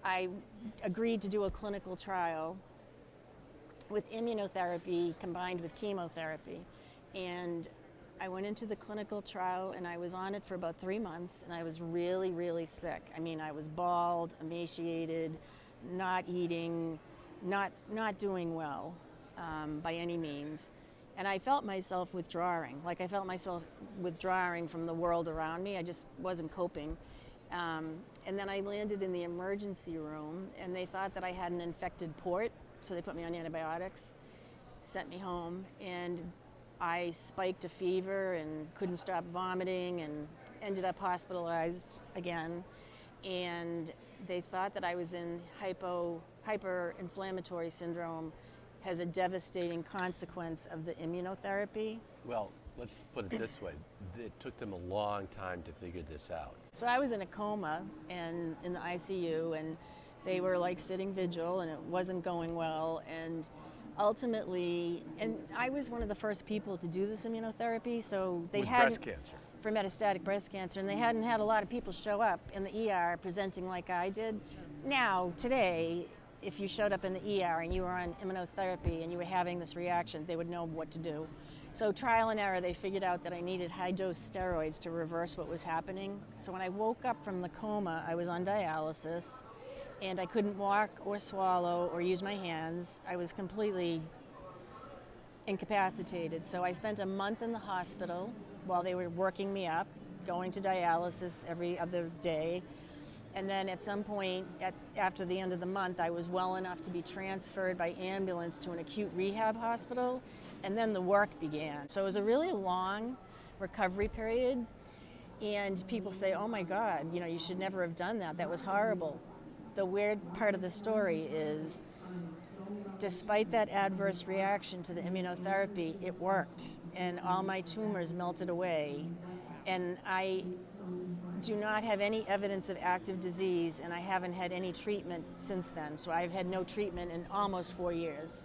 I agreed to do a clinical trial with immunotherapy combined with chemotherapy. And I went into the clinical trial and I was on it for about 3 months, and I was really, really sick. I mean, I was bald, emaciated, not eating, not doing well by any means. And I felt myself withdrawing, like I felt myself withdrawing from the world around me. I just wasn't coping. And then I landed in the emergency room, and they thought that I had an infected port, so they put me on antibiotics, sent me home, and I spiked a fever and couldn't stop vomiting and ended up hospitalized again. And they thought that I was in hyperinflammatory syndrome, has a devastating consequence of the immunotherapy. Well, let's put it this way. It took them a long time to figure this out. So I was in a coma and in the ICU, and they were like sitting vigil, and it wasn't going well. And ultimately, and I was one of the first people to do this immunotherapy, so they With had breast cancer. For metastatic breast cancer, and they hadn't had a lot of people show up in the ER presenting like I did. Now, today, if you showed up in the ER and you were on immunotherapy and you were having this reaction, they would know what to do. So trial and error, they figured out that I needed high-dose steroids to reverse what was happening. So when I woke up from the coma, I was on dialysis, and I couldn't walk or swallow or use my hands. I was completely incapacitated. So I spent a month in the hospital while they were working me up, going to dialysis every other day. And then at some point, after the end of the month, I was well enough to be transferred by ambulance to an acute rehab hospital, and then the work began. So it was a really long recovery period, and people say, oh my God, you should never have done that. That was horrible. The weird part of the story is, despite that adverse reaction to the immunotherapy, it worked, and all my tumors melted away. And I do not have any evidence of active disease, and I haven't had any treatment since then. So I've had no treatment in almost 4 years.